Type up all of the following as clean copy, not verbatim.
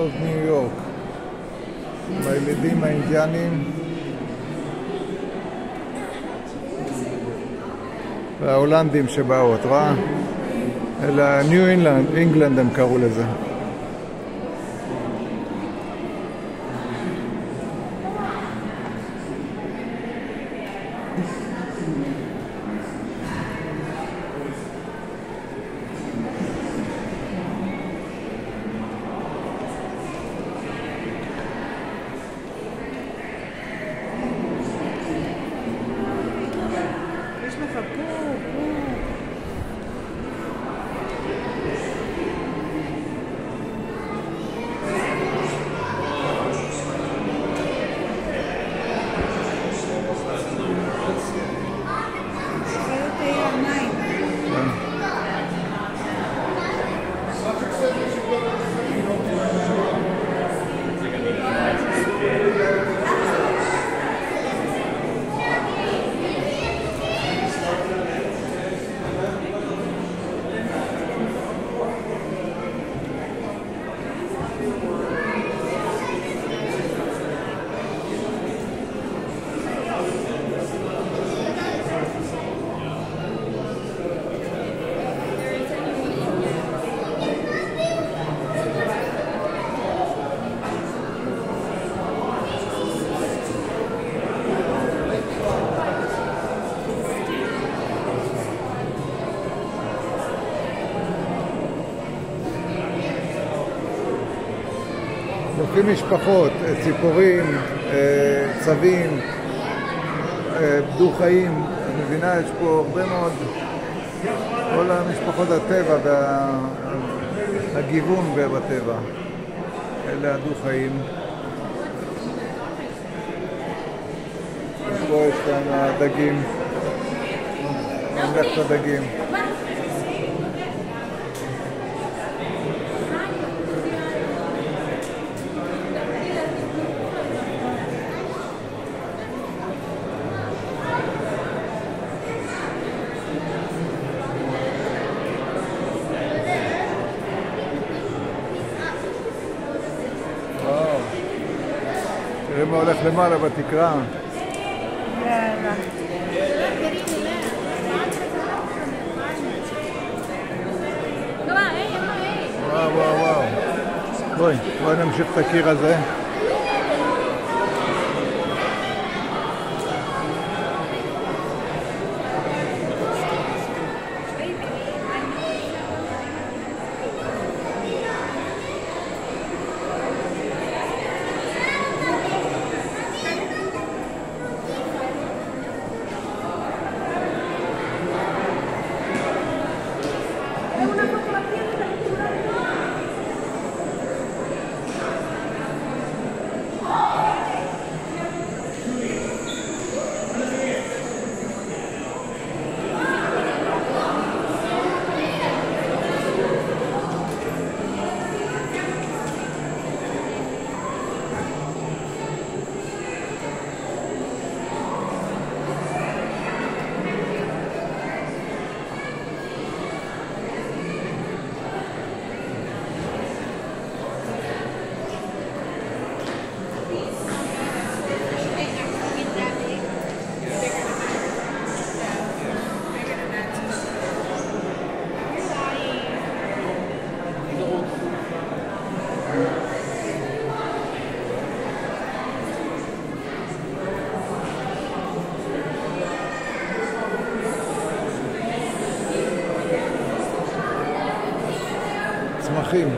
of New York. בילידים האינדיאנים וההולנדים שבאו, את רואה? אלא ניו אינגלנד הם קראו לזה. לפי משפחות, ציפורים, צבים, בדו חיים, את מבינה, יש פה הרבה מאוד, כל המשפחות הטבע והגיוון בטבע, אלה הדו חיים. פה יש כאן הדגים, ממלכת הדגים. תראה מה הולך למעלה בתקרה. וואו וואו וואו. בואי נמשיך את הקיר הזה. צמחים.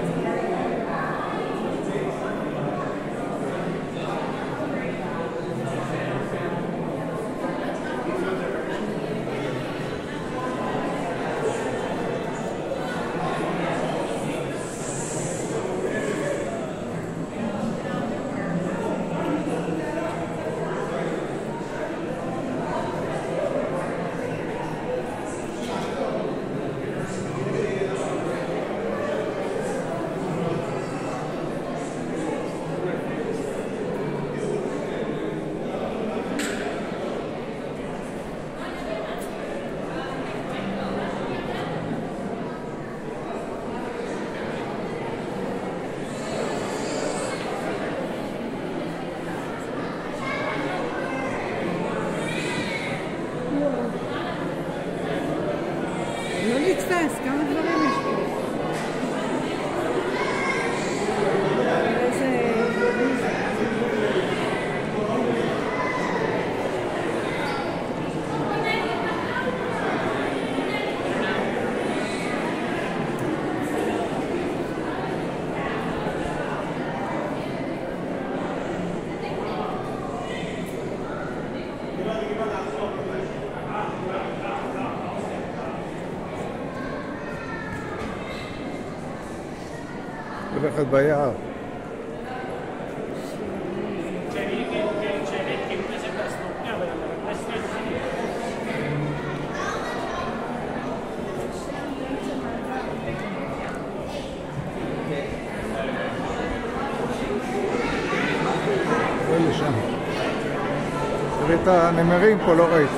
הולכת ביער. בואי לשם. תראי את הנמרים פה, לא ראית.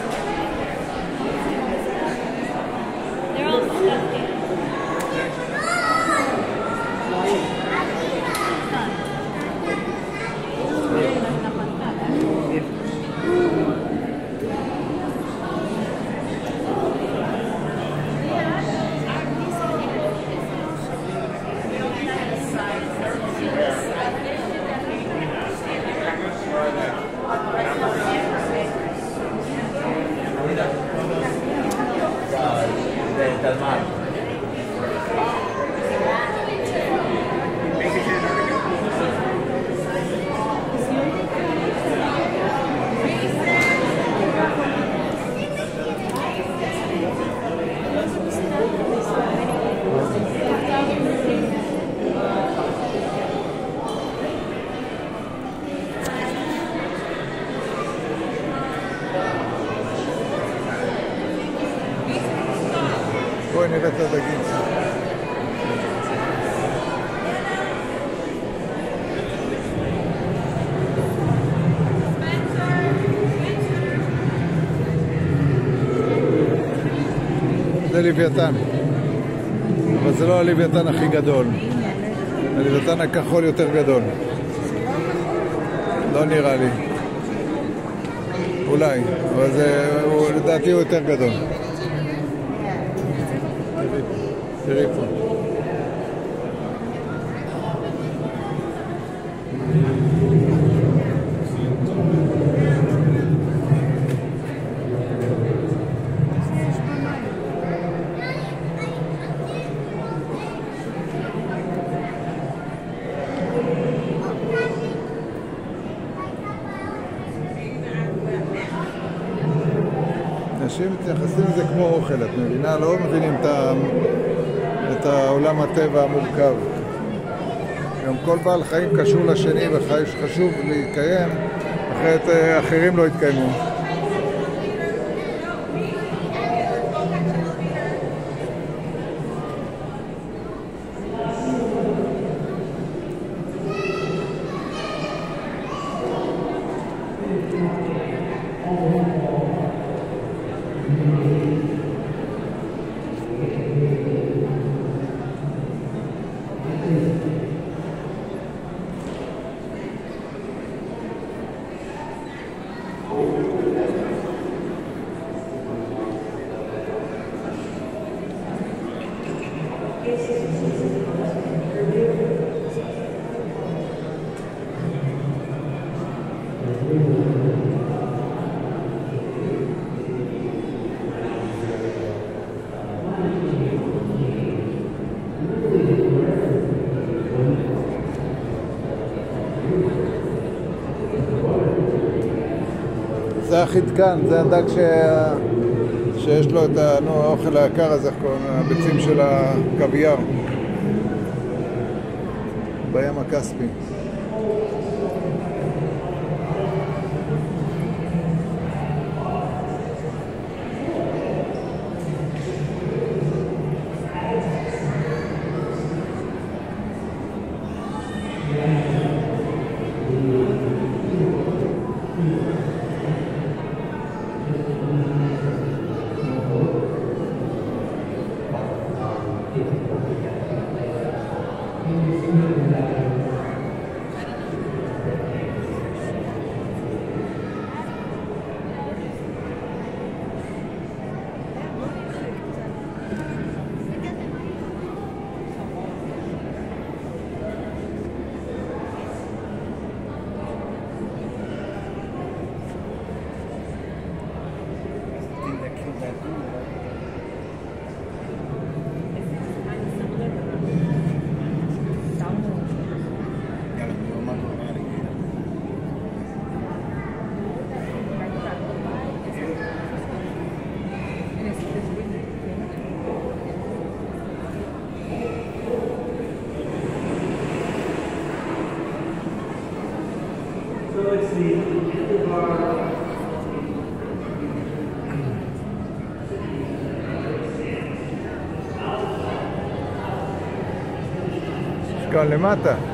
בואי נראה את הדגים. זה לוויתן, אבל זה לא הלוויתן הכי גדול. הלוויתן הכחול יותר גדול. לא נראה לי. אולי, אבל לדעתי הוא יותר גדול. תראי פה. אנשים מתייחסים לזה כמו אוכל, את מבינה? לא מבינים את העולם הטבע המורכב. גם כל בעל חיים קשור לשני וחשוב להתקיים, אחרת אחרים לא יתקיימו. זה החידקן, זה הדג שיש לו את האוכל היקר הזה, הביצים של הקוויאר בים הכספי. כאן למטה.